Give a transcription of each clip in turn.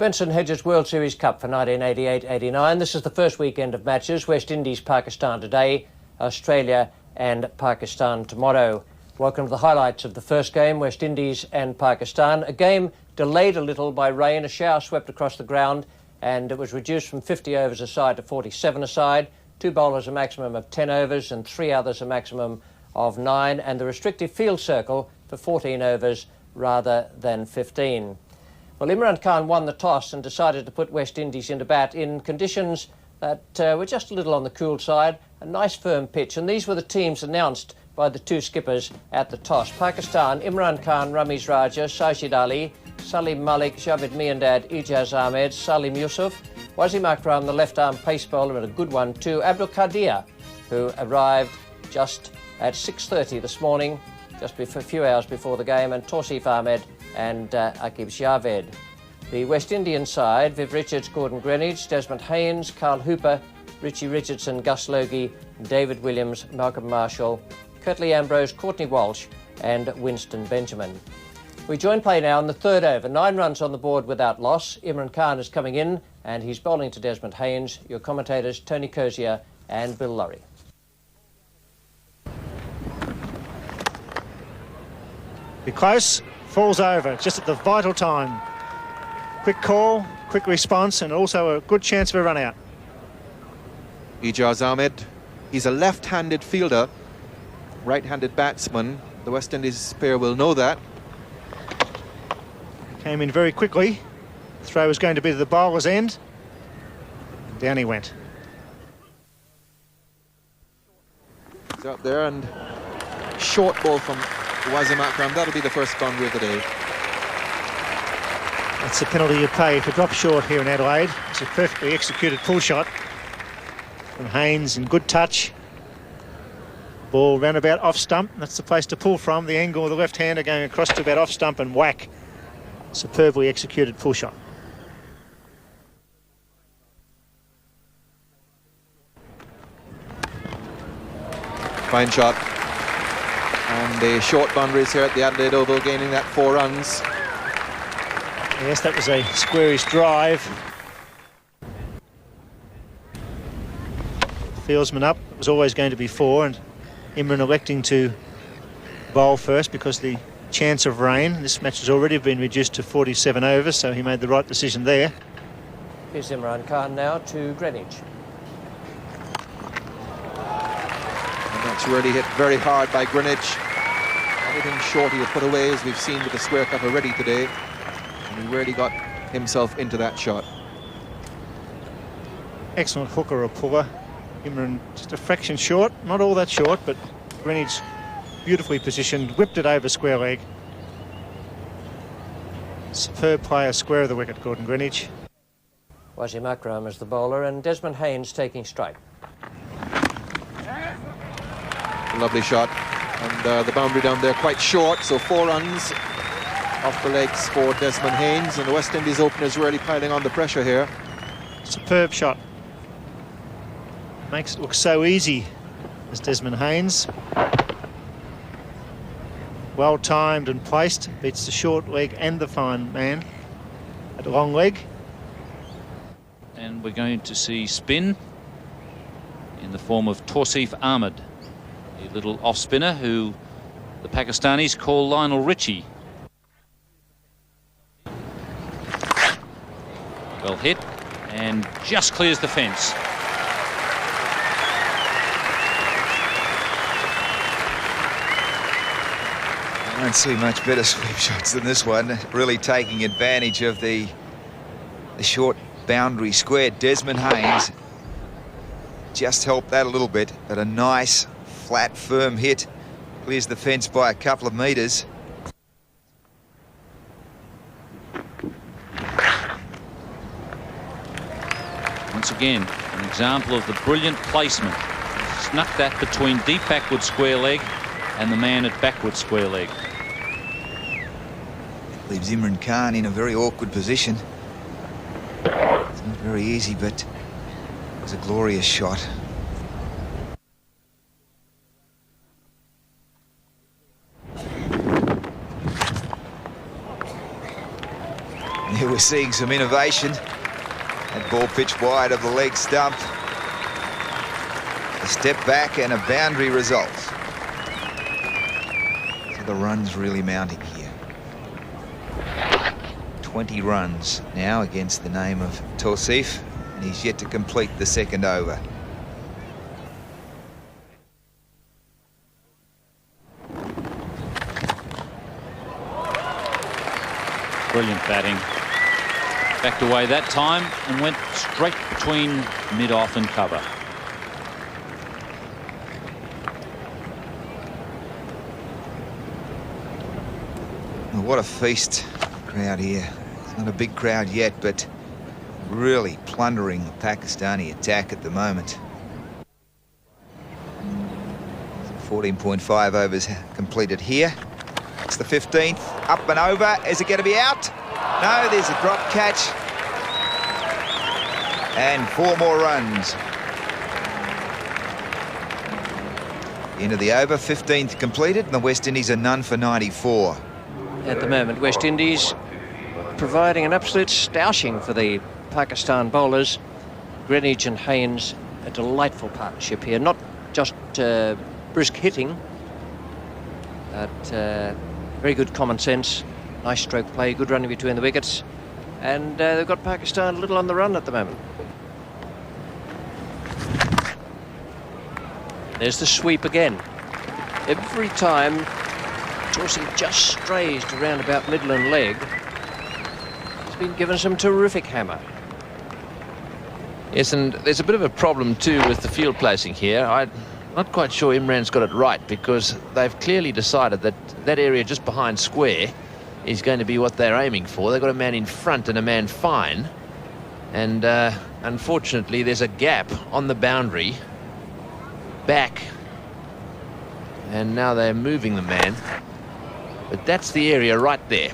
Benson Hedges World Series Cup for 1988-89. This is the first weekend of matches. West Indies, Pakistan today, Australia and Pakistan tomorrow. Welcome to the highlights of the first game, West Indies and Pakistan. A game delayed a little by rain. A shower swept across the ground and it was reduced from 50 overs a side to 47 a side. Two bowlers a maximum of 10 overs and three others a maximum of 9, and the restrictive field circle for 14 overs rather than 15. Well, Imran Khan won the toss and decided to put West Indies into bat in conditions that were just a little on the cool side, a nice firm pitch, and these were the teams announced by the two skippers at the toss. Pakistan, Imran Khan, Ramiz Raja, Sajid Ali, Salim Malik, Javed Miandad, Ijaz Ahmed, Salim Yusuf, Wasim Akram, the left-arm pace bowler, and a good one too, Abdul Qadir, who arrived just at 6:30 this morning, just a few hours before the game, and Tausif Ahmed and Aqib Javed. The West Indian side, Viv Richards, Gordon Greenidge, Desmond Haynes, Carl Hooper, Richie Richardson, Gus Logie, David Williams, Malcolm Marshall, Curtly Ambrose, Courtney Walsh and Winston Benjamin. We join play now in the third over. 9 runs on the board without loss. Imran Khan is coming in and he's bowling to Desmond Haynes. Your commentators, Tony Cozier and Bill Laurie. Be close, falls over, just at the vital time. Quick call, quick response, and also a good chance of a run out. Ijaz Ahmed, he's a left-handed fielder, right-handed batsman. The West Indies pair will know that. Came in very quickly. The throw was going to be to the bowler's end. Down he went. He's out there and short ball from Wasim Akram. That'll be the first boundary of the day. That's the penalty you pay for drop short here in Adelaide. It's a perfectly executed pull shot from Haynes in good touch. Ball round about off stump. That's the place to pull from. The angle of the left hander going across to about off stump and whack. Superbly executed pull shot. Fine shot. And the short boundaries here at the Adelaide Oval, gaining that 4 runs. Yes, that was a squarish drive. Fieldsman up. It was always going to be 4, and Imran electing to bowl first because the chance of rain. This match has already been reduced to 47 overs, so he made the right decision there. Here's Imran Khan now to Greenwich. And that's really hit very hard by Greenwich. Anything short he would put away, as we've seen with the square cut already today. And he really got himself into that shot. Excellent hooker or puller. Imran just a fraction short, not all that short, but Greenwich beautifully positioned, whipped it over square leg. Superb player, square of the wicket, Gordon Greenwich. Wasim Akram is the bowler and Desmond Haynes taking strike. Lovely shot. And the boundary down there quite short, so 4 runs off the legs for Desmond Haynes, and the West Indies openers really piling on the pressure here. Superb shot. Makes it look so easy as Desmond Haynes. Well timed and placed, beats the short leg and the fine man at the long leg. And we're going to see spin in the form of Tausif Ahmed, a little off spinner who the Pakistanis call Lionel Richie. Well hit and just clears the fence. I don't see much better sweep shots than this one, really taking advantage of the short boundary square. Desmond Haynes just helped that a little bit, but a nice flat firm hit clears the fence by a couple of metres. Once again, an example of the brilliant placement. Snuck that between deep backward square leg and the man at backward square leg. Leaves Imran Khan in a very awkward position. It's not very easy, but it was a glorious shot. There we're seeing some innovation. That ball pitched wide of the leg stump. A step back and a boundary result. So the run's really mounting here. 20 runs now against the name of Tauseef, and he's yet to complete the second over. Brilliant batting. Backed away that time and went straight between mid-off and cover. Well, what a feast crowd here. It's not a big crowd yet, but really plundering the Pakistani attack at the moment. 14.5 overs completed here. It's the 15th, up and over. Is it going to be out? No, there's a drop catch. And 4 more runs. End of the over, 15th completed, and the West Indies are none for 94. At the moment, West Indies providing an absolute stoushing for the Pakistan bowlers. Greenidge and Haynes, a delightful partnership here. Not just brisk hitting, but very good common sense, nice stroke play, good running between the wickets, and they've got Pakistan a little on the run at the moment. There's the sweep again. Every time Tauseef just strays to round about middle and leg, he's been given some terrific hammer. Yes, and there's a bit of a problem too with the field placing here. I'm not quite sure Imran's got it right, because they've clearly decided that that area just behind square is going to be what they're aiming for. They've got a man in front and a man fine, and unfortunately there's a gap on the boundary back, and now they're moving the man, but that's the area right there.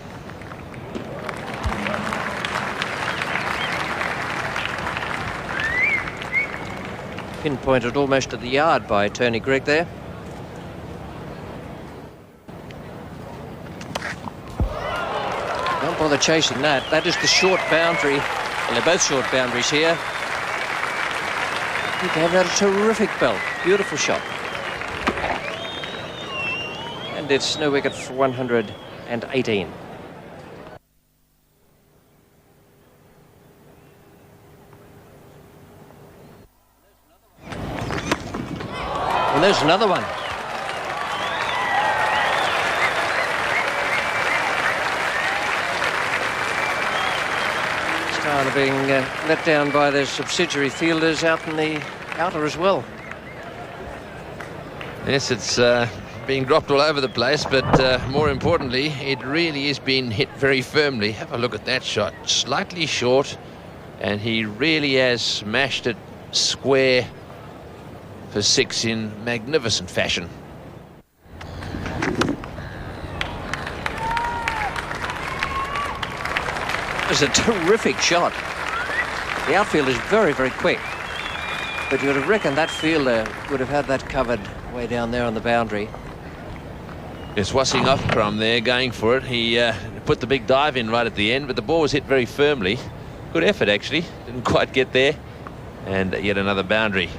Pinpointed almost at the yard by Tony Greig there. Don't bother chasing that. That is the short boundary. Well, they're both short boundaries here. He gave that a terrific belt. Beautiful shot. And it's no wicket for 118. And there's another one. Pakistan are being let down by their subsidiary fielders out in the outer as well. Yes, it's being dropped all over the place, but more importantly, it really is being hit very firmly. Have a look at that shot. Slightly short, and he really has smashed it square for 6 in magnificent fashion. It's a terrific shot. The outfield is very, very quick. But you would have reckoned that fielder would have had that covered way down there on the boundary. Yes, Wasim Akram there going for it. He put the big dive in right at the end, but the ball was hit very firmly. Good effort, actually. Didn't quite get there. And yet another boundary.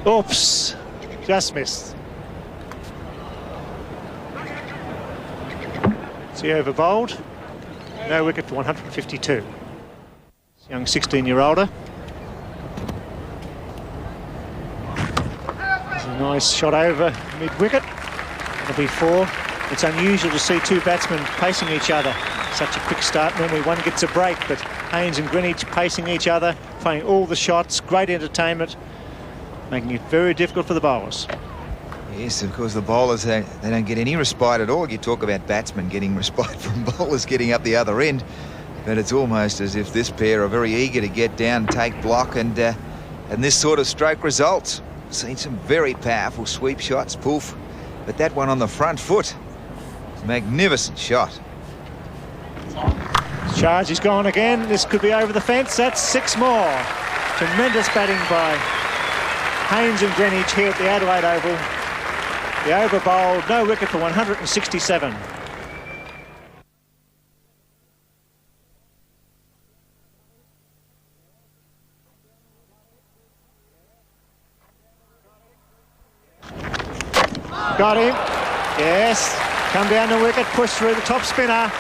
Oops, just missed. See over bowled. No wicket for 152. Young 16-year-older. It's a nice shot over mid-wicket. It'll be 4. It's unusual to see 2 batsmen pacing each other. Such a quick start. Normally one gets a break, but Haynes and Greenidge pacing each other, playing all the shots. Great entertainment, making it very difficult for the bowlers. Yes, of course, the bowlers, they don't get any respite at all. You talk about batsmen getting respite from bowlers getting up the other end, but it's almost as if this pair are very eager to get down, take block, and this sort of stroke results. Seen some very powerful sweep shots, poof, but that one on the front foot, magnificent shot. Charge is gone again. This could be over the fence. That's 6 more. Tremendous batting by Haynes and Greenidge here at the Adelaide Oval. The over bowled, no wicket for 167. Got him. Yes. Come down the wicket, push through the top spinner.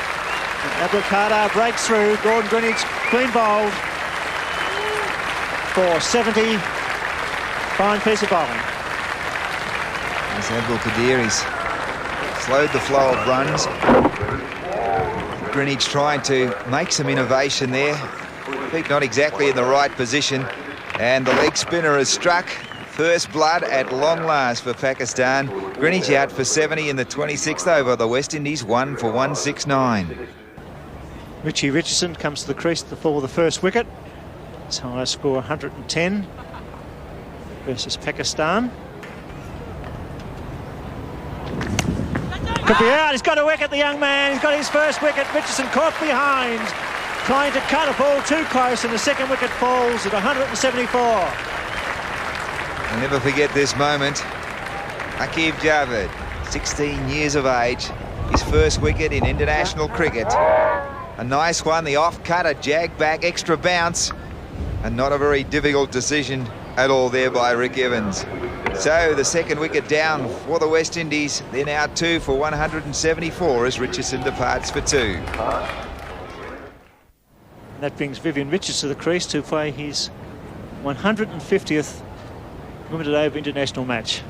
Abdulkader breaks through. Gordon Greenidge clean bowled for 70. Fine piece of bowling. As Abdulkader, he's slowed the flow of runs. Greenidge trying to make some innovation there. I think not exactly in the right position. And the leg spinner has struck. First blood at long last for Pakistan. Greenidge out for 70 in the 26th over. The West Indies 1 for 169. Richie Richardson comes to the crease for the first wicket. His highest score 110 versus Pakistan. Could be out. He's got a wicket, the young man. He's got his first wicket. Richardson caught behind, trying to cut a ball too close, and the second wicket falls at 174. I'll never forget this moment. Aqib Javed, 16 years of age, his first wicket in international cricket. A nice one, the off cut, a jag back, extra bounce, and not a very difficult decision at all there by Rick Evans. So the second wicket down for the West Indies. They're now 2 for 174 as Richardson departs for 2. And that brings Vivian Richards to the crease to play his 150th Limited Over international match.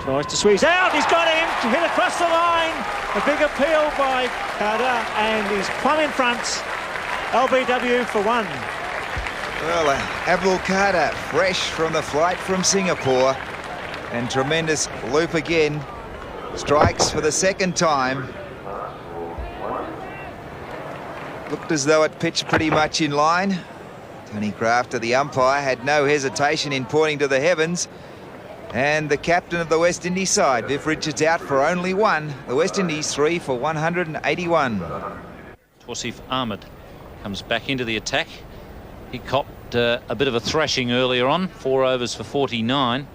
Tries to squeeze out, he's got him, to hit across the line. A big appeal by Carter, and he's plumb in front. LBW for 1. Well, Abdulkader fresh from the flight from Singapore, and tremendous loop again. Strikes for the second time. Looked as though it pitched pretty much in line. Tony Crafter, the umpire, had no hesitation in pointing to the heavens. And the captain of the West Indies side, Viv Richards, out for only 1. The West Indies 3 for 181. Tausif Ahmed comes back into the attack. He copped a bit of a thrashing earlier on, 4 overs for 49.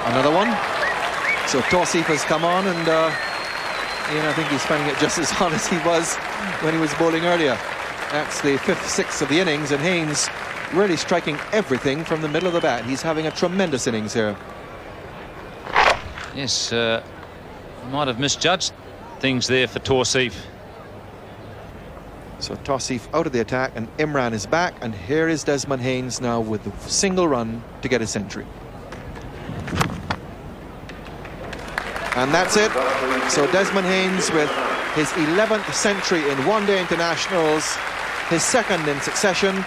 Another one. So Tausif has come on, and Ian, I think he's finding it just as hard as he was when he was bowling earlier. That's the 5th, 6th of the innings, and Haynes really striking everything from the middle of the bat. He's having a tremendous innings here. Yes, might have misjudged things there for Tausif. So Tausif out of the attack, and Imran is back, and here is Desmond Haynes now with the single run to get a century. And that's it. So Desmond Haynes with his 11th century in one-day internationals, his second in succession,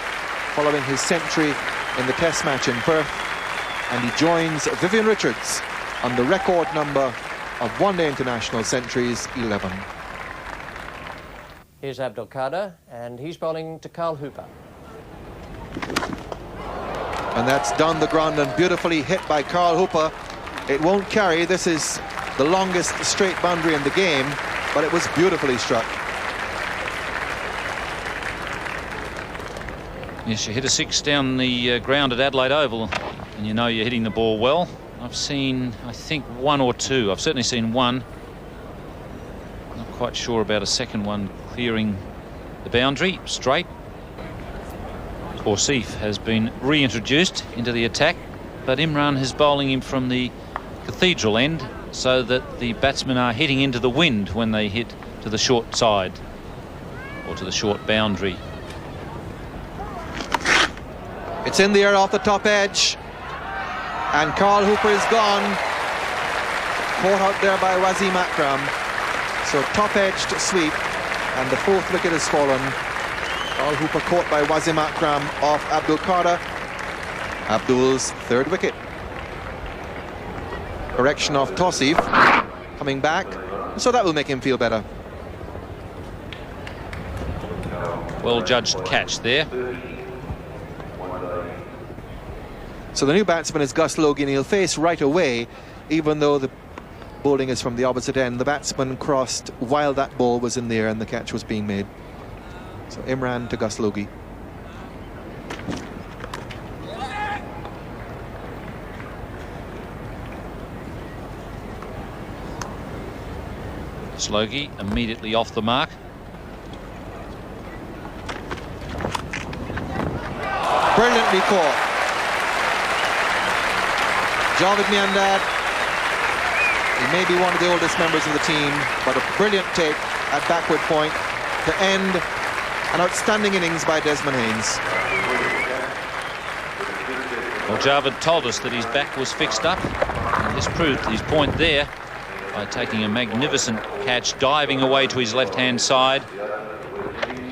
following his century in the Test match in Perth, and he joins Vivian Richards on the record number of one-day international centuries, 11. Here's Abdulkader, and he's bowling to Carl Hooper. And that's down the ground and beautifully hit by Carl Hooper. It won't carry. This is the longest straight boundary in the game, but it was beautifully struck. Yes, you hit a 6 down the ground at Adelaide Oval, and you know you're hitting the ball well. I've seen, I think, 1 or 2. I've certainly seen 1. Not quite sure about a second one clearing the boundary straight. Tausif has been reintroduced into the attack, but Imran is bowling him from the cathedral end, so that the batsmen are hitting into the wind when they hit to the short side or to the short boundary. It's in the air off the top edge, and Carl Hooper is gone, caught out there by Wasim Akram. So top edged sweep, and the 4th wicket has fallen. Carl Hooper caught by Wasim Akram off Abdulkader. Abdul's 3rd wicket. Correction of Tausif coming back, so that will make him feel better. Well judged catch there. So the new batsman is Gus Logan. He'll face right away, even though the bowling is from the opposite end. The batsman crossed while that ball was in the air and the catch was being made. So Imran to Gaslugi. Slogi immediately off the mark. Brilliantly caught. Javed Miandad, he may be one of the oldest members of the team, but a brilliant take at backward point to end an outstanding innings by Desmond Haynes. Well, Javed told us that his back was fixed up, and this proved his point there by taking a magnificent catch, diving away to his left-hand side.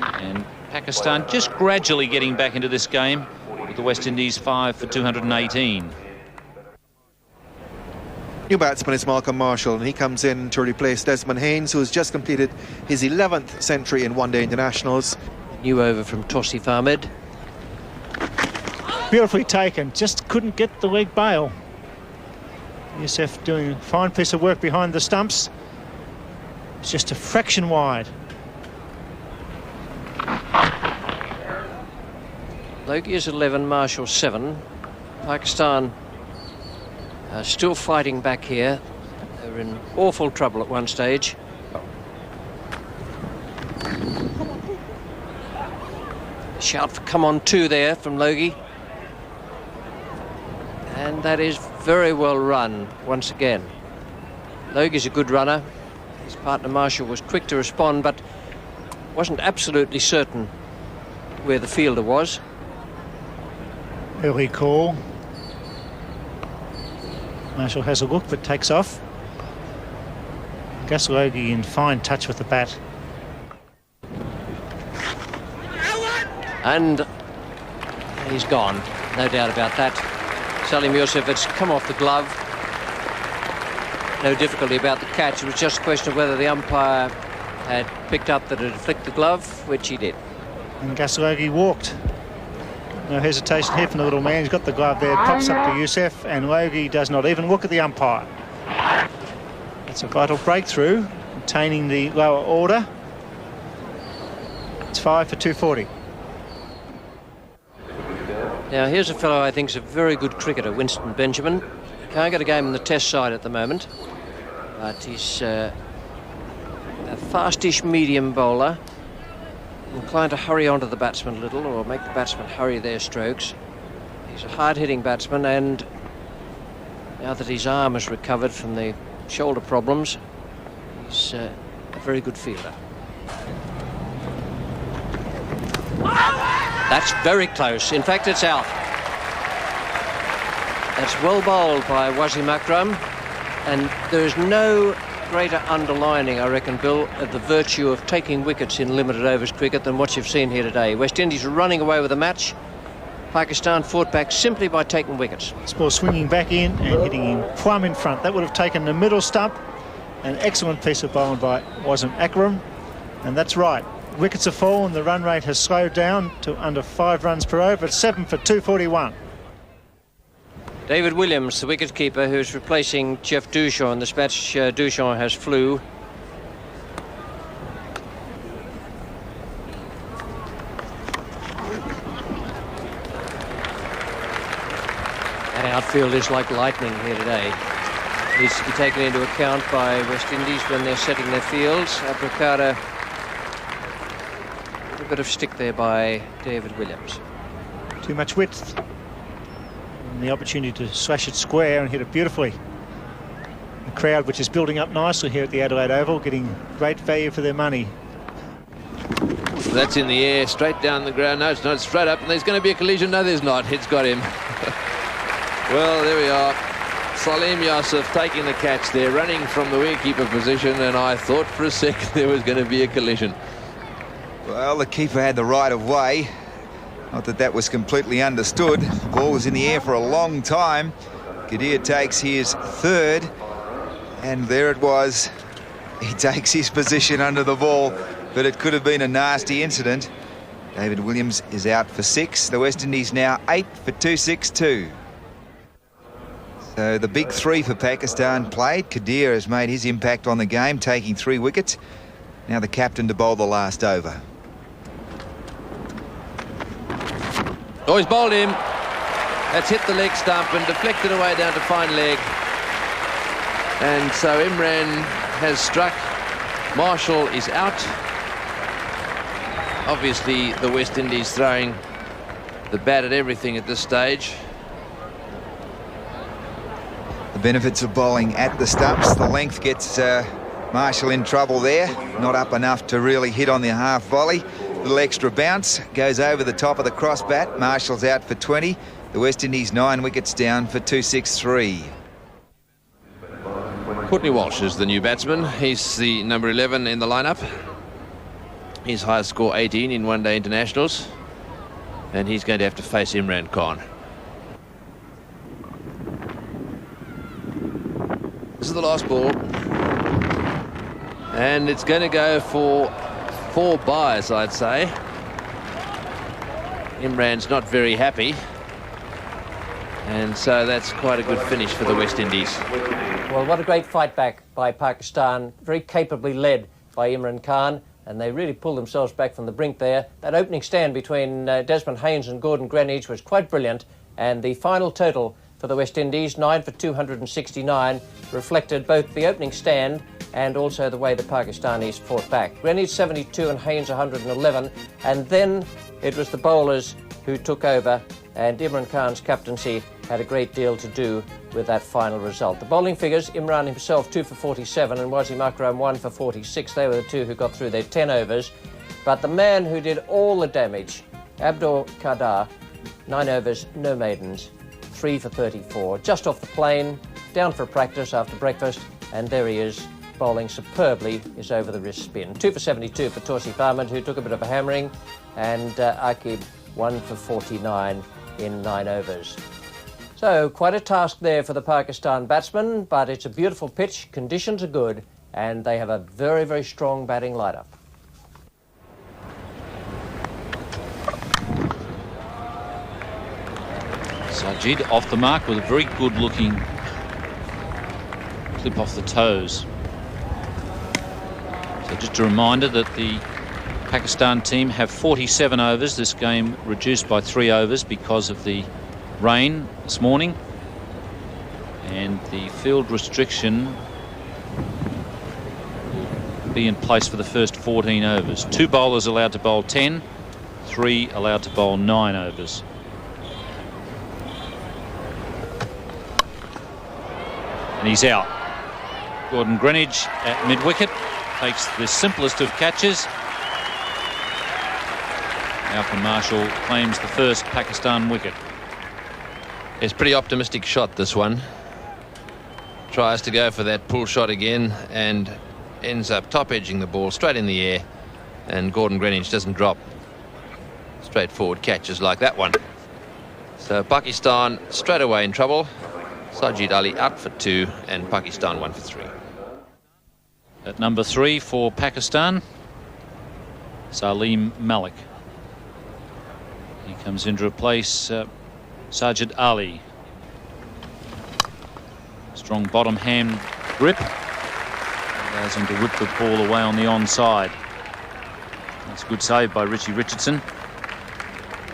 And Pakistan just gradually getting back into this game with the West Indies 5 for 218. New batsman is Malcolm Marshall, and he comes in to replace Desmond Haynes, who has just completed his 11th century in one-day internationals. New over from Tausif Ahmed. Beautifully taken, just couldn't get the leg bail. Youssef doing a fine piece of work behind the stumps. It's just a fraction wide. Logie is 11, Marshall 7. Pakistan still fighting back here. They were in awful trouble at one stage. A shout for come on 2 there from Logie. And that is very well run once again. Logie's a good runner. His partner Marshall was quick to respond, but wasn't absolutely certain where the fielder was. Early call. Marshall has a look but takes off. Gaslogi in fine touch with the bat. And he's gone, no doubt about that. Salim Youssef has come off the glove. No difficulty about the catch. It was just a question of whether the umpire had picked up that it had flicked the glove, which he did. And Gaslogi walked. No hesitation here from the little man. He's got the glove there, pops up to Youssef, and Logie does not even look at the umpire. It's a vital breakthrough, obtaining the lower order. It's 5 for 240. Now here's a fellow I think is a very good cricketer, Winston Benjamin. Can't get a game on the test side at the moment, but he's a fastish medium bowler, inclined to hurry onto the batsman a little or make the batsman hurry their strokes. He's a hard-hitting batsman, and now that his arm has recovered from the shoulder problems, he's a very good fielder. That's very close. In fact, it's out. That's well bowled by Wasim Akram, and there is no greater underlining, I reckon, Bill, of the virtue of taking wickets in limited overs cricket than what you've seen here today. West Indies are running away with the match. Pakistan fought back simply by taking wickets. This ball swinging back in and hitting him plumb in front. That would have taken the middle stump. An excellent piece of bowling by Wasim Akram, and that's right. Wickets have fallen, the run rate has slowed down to under 5 runs per over. It's 7 for 241. David Williams, the wicketkeeper, who's replacing Jeff Dushan in this match. Dushan has flu. That outfield is like lightning here today. Needs to be taken into account by West Indies when they're setting their fields. Abracada, a bit of stick there by David Williams. Too much width. And the opportunity to slash it square and hit it beautifully. The crowd, which is building up nicely here at the Adelaide Oval, getting great value for their money. That's in the air, straight down the ground. No, it's not, straight up, and there's going to be a collision. No, there's not. It's got him. Well, there we are. Salim Youssef taking the catch there, running from the wicketkeeper position, and I thought for a second there was going to be a collision. Well, the keeper had the right of way. Not that that was completely understood. The ball was in the air for a long time. Qadir takes his third, and there it was. He takes his position under the ball, but it could have been a nasty incident. David Williams is out for 6. The West Indies now 8 for 262. So the big 3 for Pakistan played. Qadir has made his impact on the game, taking 3 wickets. Now the captain to bowl the last over. Oh, he's bowled him. That's hit the leg stump and deflected away down to fine leg. And so Imran has struck. Marshall is out. Obviously, the West Indies throwing the bat at everything at this stage. The benefits of bowling at the stumps. The length gets Marshall in trouble there. Not up enough to really hit on the half volley. Little extra bounce. Goes over the top of the cross bat. Marshall's out for 20. The West Indies 9 wickets down for 263. Courtney Walsh is the new batsman. He's the number 11 in the lineup. His highest score 18 in one-day internationals. And he's going to have to face Imran Khan. This is the last ball. And it's going to go for 4 byes, I'd say. Imran's not very happy. And so that's quite a good finish for the West Indies. Well, what a great fight back by Pakistan, very capably led by Imran Khan, and they really pulled themselves back from the brink there. That opening stand between Desmond Haynes and Gordon Greenidge was quite brilliant, and the final total for the West Indies, 9 for 269, reflected both the opening stand and also the way the Pakistanis fought back. Greenidge 72 and Haynes 111, and then it was the bowlers who took over, and Imran Khan's captaincy had a great deal to do with that final result. The bowling figures, Imran himself 2 for 47 and Wasim Akram 1 for 46. They were the two who got through their 10 overs. But the man who did all the damage, Abdul Qadir, 9 overs, no maidens, 3 for 34. Just off the plane, down for practice after breakfast, and there he is, bowling superbly his over-the-wrist spin. 2 for 72 for Tausif Ahmed, who took a bit of a hammering, and Akib 1 for 49 in 9 overs. So, quite a task there for the Pakistan batsmen, but it's a beautiful pitch, conditions are good, and they have a very, very strong batting lineup. Sajid off the mark with a very good-looking clip off the toes. So just a reminder that the Pakistan team have 47 overs. This game reduced by 3 overs because of the rain this morning, and the field restriction will be in place for the first 14 overs. 2 bowlers allowed to bowl 10, 3 allowed to bowl 9 overs. And he's out. Gordon Greenidge at mid-wicket takes the simplest of catches. Malcolm Marshall claims the first Pakistan wicket. It's a pretty optimistic shot, this one. Tries to go for that pull shot again and ends up top edging the ball straight in the air, and Gordon Greenidge doesn't drop. Straightforward catches like that one. So Pakistan straight away in trouble. Sajid Ali out for 2 and Pakistan 1 for 3. At number 3 for Pakistan, Salim Malik. He comes in to replace Sajid Ali. Strong bottom hand grip. Allows him to whip the ball away on the onside. That's a good save by Richie Richardson.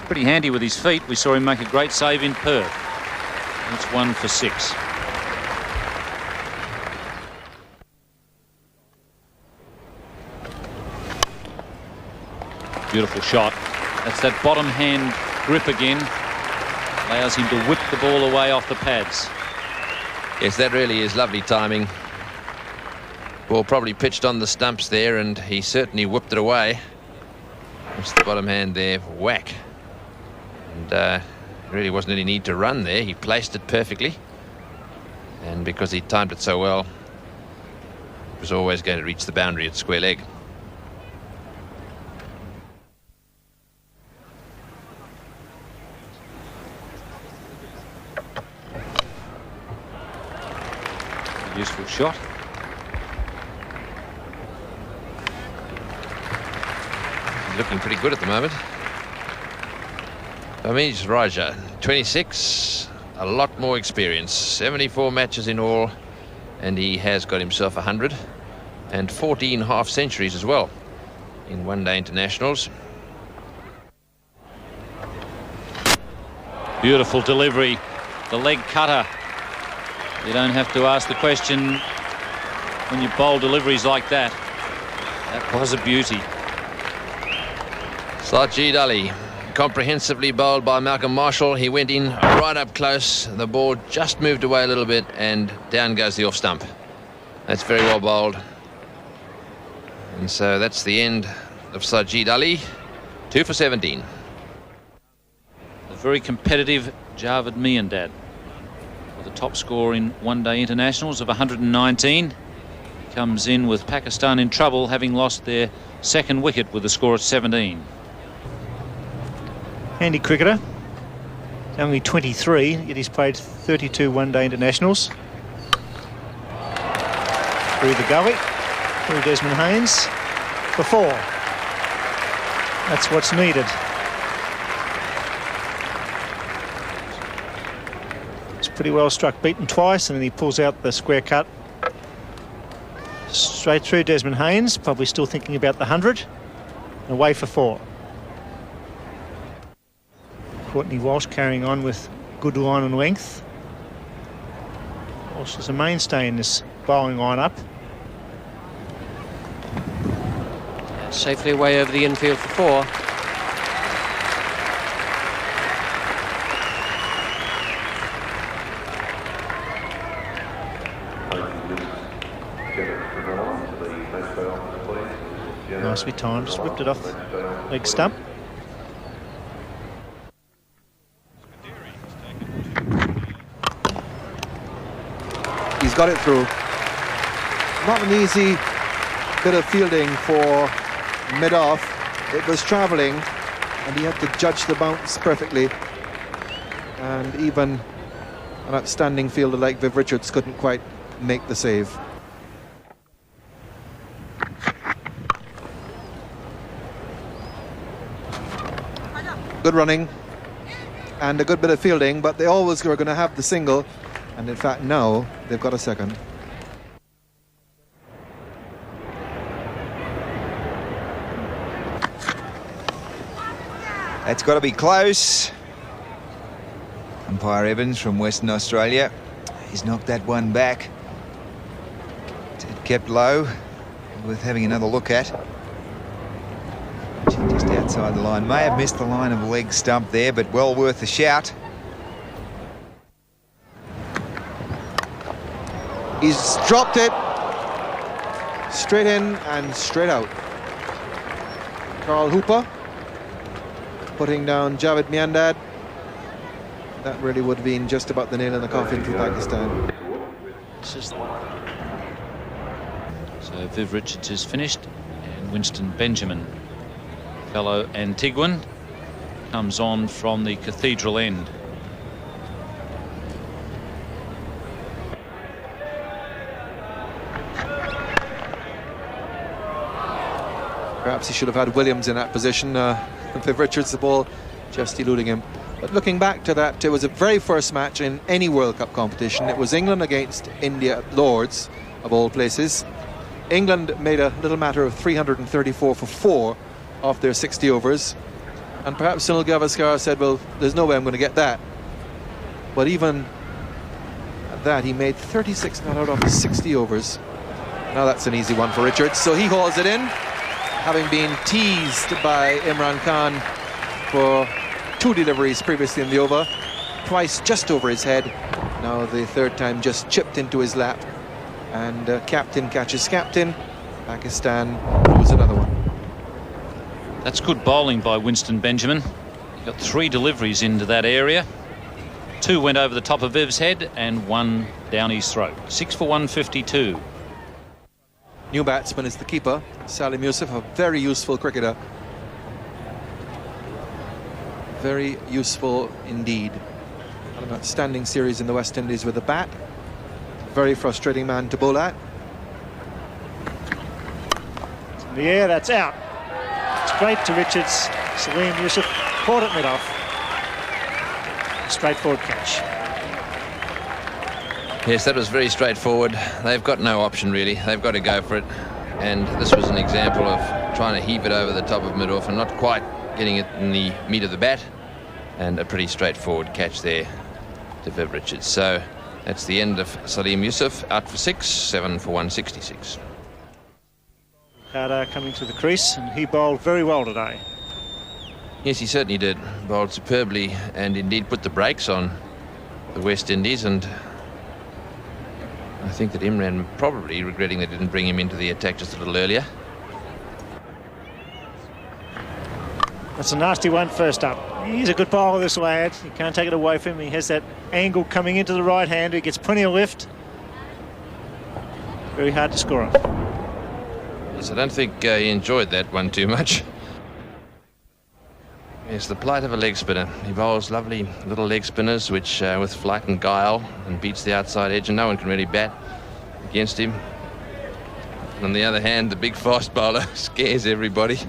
Pretty handy with his feet. We saw him make a great save in Perth. That's 1 for 6. Beautiful shot. That's that bottom hand grip again. Allows him to whip the ball away off the pads. Yes, that really is lovely timing. Ball probably pitched on the stumps there, and he certainly whipped it away. Just the bottom hand there, whack. And really wasn't any need to run there. He placed it perfectly. And because he timed it so well, it was always going to reach the boundary at square leg. Useful shot. He's looking pretty good at the moment. Amish Raja, 26, a lot more experience. 74 matches in all, and he has got himself 100 and 14 half centuries as well in one-day internationals. Beautiful delivery, the leg cutter. You don't have to ask the question when you bowl deliveries like that. That was a beauty. Sajid Ali, comprehensively bowled by Malcolm Marshall. He went in right up close. The ball just moved away a little bit and down goes the off stump. That's very well bowled. And so that's the end of Sajid Ali. 2 for 17. A very competitive Javed Miandad, with a top score in one-day internationals of 119. Comes in with Pakistan in trouble, having lost their second wicket with a score of 17. Handy cricketer, only 23, yet he's played 32 one-day internationals. Through the gully, through Desmond Haynes, for 4. That's what's needed. It's pretty well struck, beaten twice, and then he pulls out the square cut. Straight through Desmond Haynes, probably still thinking about the 100. Away for 4. Courtney Walsh carrying on with good line and length. Walsh is a mainstay in this bowling line-up. Safely away over the infield for 4. Nicely timed, just whipped it off the leg stump. He's got it through. Not an easy bit of fielding for mid-off. It was travelling and he had to judge the bounce perfectly. And even an outstanding fielder like Viv Richards couldn't quite make the save. Good running and a good bit of fielding, but they always were going to have the single, and in fact now they've got a second. That's got to be close. Umpire Evans from Western Australia, he's knocked that one back. It kept low, worth having another look at. Just outside the line, may have missed the line of the leg stump there, but well worth a shout. He's dropped it straight in and straight out. Carl Hooper putting down Javed Miandad. That really would have been just about the nail in the coffin for Pakistan. So Viv Richards is finished, and Winston Benjamin, fellow Antiguan, comes on from the cathedral end. Perhaps he should have had Williams in that position. Viv Richards, the ball just eluding him. But looking back to that, it was the very first match in any World Cup competition. It was England against India at Lords, of all places. England made a little matter of 334 for 4 off their 60 overs. And perhaps Sunil Gavaskar said, well, there's no way I'm going to get that. But even at that, he made 36 not out of his 60 overs. Now that's an easy one for Richards. So he hauls it in, having been teased by Imran Khan for 2 deliveries previously in the over. Twice just over his head. Now the third time just chipped into his lap. And captain catches captain. Pakistan lose another one. That's good bowling by Winston Benjamin. He got 3 deliveries into that area. 2 went over the top of Viv's head and 1 down his throat. 6 for 152. New batsman is the keeper, Salim Yusuf, a very useful cricketer. Very useful indeed. Had an outstanding series in the West Indies with the bat. Very frustrating man to bowl at. It's in the air, that's out. Straight to Richards. Salim Yusuf caught it mid-off. Straightforward catch. Yes, that was very straightforward. They've got no option really. They've got to go for it. And this was an example of trying to heave it over the top of mid-off and not quite getting it in the meat of the bat. and a pretty straightforward catch there to Viv Richards. So that's the end of Salim Yusuf, out for 6, 7 for 166. Carter coming to the crease, and he bowled very well today. Yes, he certainly did. Bowled superbly and indeed put the brakes on the West Indies, and I think that Imran probably regretting they didn't bring him into the attack just a little earlier. That's a nasty one first up. He's a good bowler, this lad. You can't take it away from him. He has that angle coming into the right hand. He gets plenty of lift. Very hard to score on. Yes, I don't think he enjoyed that one too much. Yes, the plight of a leg spinner. He bowls lovely little leg spinners, which with flight and guile, and beats the outside edge, and no one can really bat against him. On the other hand, the big fast bowler scares everybody.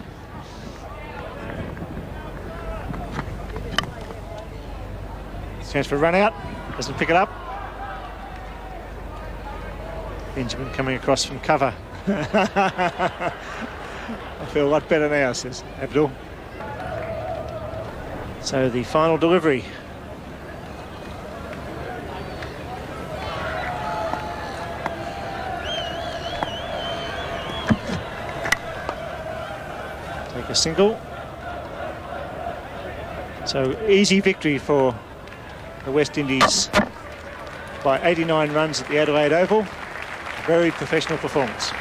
Chance for a run out. Doesn't pick it up. Benjamin coming across from cover. I feel a lot better now, says Abdul. So the final delivery. Take a single. So easy victory for the West Indies by 89 runs at the Adelaide Oval. Very professional performance.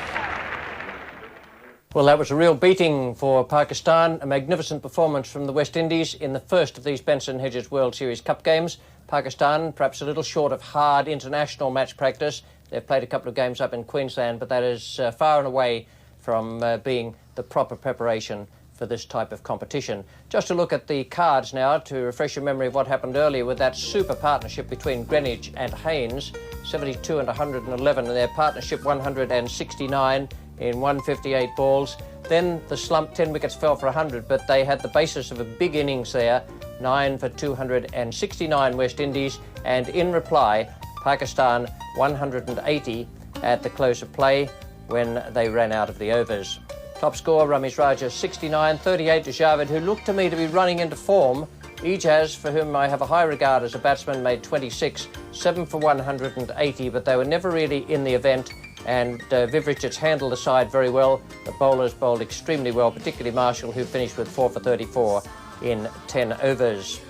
Well, that was a real beating for Pakistan. A magnificent performance from the West Indies in the first of these Benson Hedges World Series Cup games. Pakistan, perhaps a little short of hard international match practice. They've played a couple of games up in Queensland, but that is far and away from being the proper preparation for this type of competition. Just to look at the cards now to refresh your memory of what happened earlier with that super partnership between Greenwich and Haynes, 72 and 111, and their partnership 169 in 158 balls. Then the slump, 10 wickets fell for 100, but they had the basis of a big innings there, 9 for 269 West Indies, and in reply, Pakistan 180 at the close of play when they ran out of the overs. Top score, Ramiz Raja 69, 38 to Javed, who looked to me to be running into form. Ijaz, for whom I have a high regard as a batsman, made 26, 7 for 180, but they were never really in the event, and Viv Richards handled the side very well. The bowlers bowled extremely well, particularly Marshall, who finished with 4 for 34 in 10 overs.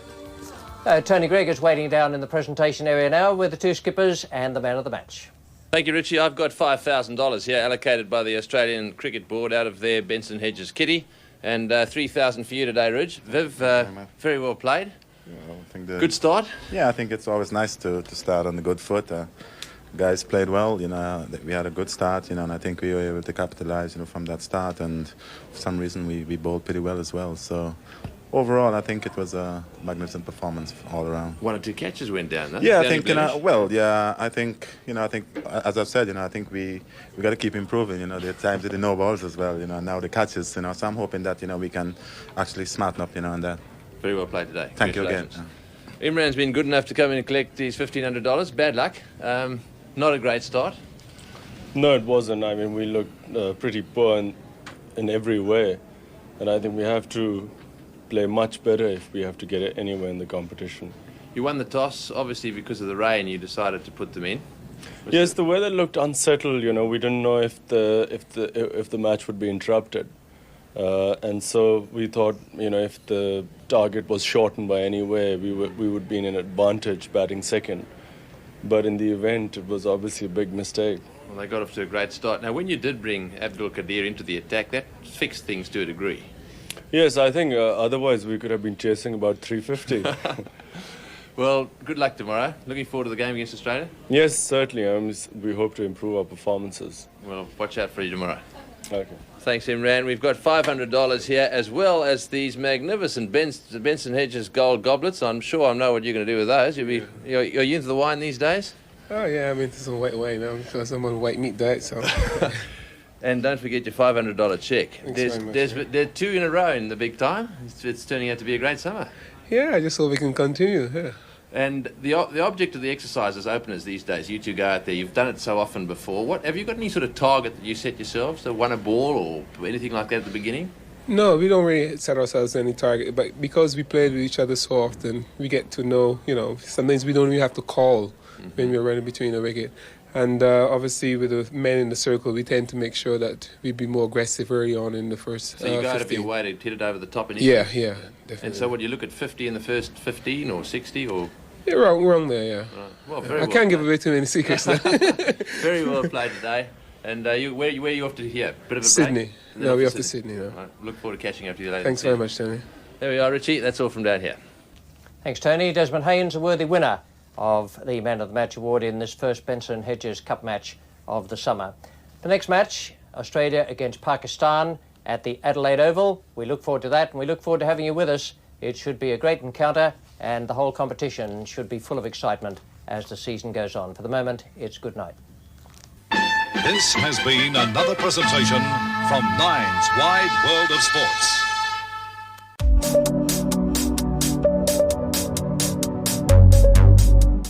Tony Greig is waiting down in the presentation area now with the two skippers and the man of the match. Thank you, Richie. I've got $5,000 here allocated by the Australian Cricket Board out of their Benson Hedges kitty, and $3,000 for you today, Ridge. Viv, very well played. Yeah, I think good start. Yeah, I think it's always nice to start on the good foot. Guys played well, you know. We had a good start, you know, and I think we were able to capitalize, you know, from that start. And for some reason, we bowled pretty well as well. So overall, I think it was a magnificent performance all around. 1 or 2 catches went down. Yeah, I think, I think, as I've said, you know, I think we got to keep improving. You know, there are times with the no balls as well. You know, now the catches. You know, so I'm hoping that, you know, we can actually smarten up, you know, on that. Very well played today. Thank you again. Imran's been good enough to come in and collect his $1,500. Bad luck. Not a great start. No, it wasn't. I mean, we looked pretty poor in every way, and I think we have to play much better if we have to get it anywhere in the competition. You won the toss, obviously because of the rain. You decided to put them in. Yes, the weather looked unsettled. You know, we didn't know if the match would be interrupted, and so we thought, you know, if the target was shortened by any way, we would be in an advantage batting second. But in the event, it was obviously a big mistake. Well, they got off to a great start. Now, when you did bring Abdul Qadir into the attack, that fixed things to a degree. Yes, I think otherwise we could have been chasing about 350. Well, good luck tomorrow. Looking forward to the game against Australia? Yes, certainly. We hope to improve our performances. Well, watch out for you tomorrow. Okay. Thanks, Imran. We've got $500 here, as well as these magnificent Benson Hedges gold goblets. I'm sure I know what you're going to do with those. You're into the wine these days? Oh, yeah, I mean, this is a white wine now because I'm on a white meat diet, so... And don't forget your $500 check. Thanks very much, There are 2 in a row in the big time. It's turning out to be a great summer. Yeah, I just hope we can continue, yeah. And the object of the exercise as openers these days, you two go out there, you've done it so often before. Have you got any sort of target that you set yourselves? So won a ball or anything like that at the beginning? No, we don't really set ourselves any target, but because we played with each other so often, we get to know, sometimes we don't even have to call when we're running between the wicket. And obviously with the men in the circle, we tend to make sure that we be more aggressive early on in the first So you go out of 15. your way to hit it over the top initially? Yeah, definitely. And so what, you look at 50 in the first 15 or 60 or...? Yeah, wrong there, yeah. Right. Well, very I well can't give played. away too many secrets there. Very well played today. And where are you off to here? Bit of a Sydney. break? And then No, off we're to off to Sydney now. Right. Look forward to catching up to you later. Thanks very much, Tony. There we are, Richie. That's all from down here. Thanks, Tony. Desmond Haynes, a worthy winner of the Man of the Match award in this first Benson Hedges Cup match of the summer. The next match, Australia against Pakistan at the Adelaide Oval. We look forward to that, and we look forward to having you with us. It should be a great encounter, and the whole competition should be full of excitement as the season goes on. For the moment, it's good night. This has been another presentation from Nine's Wide World of Sports.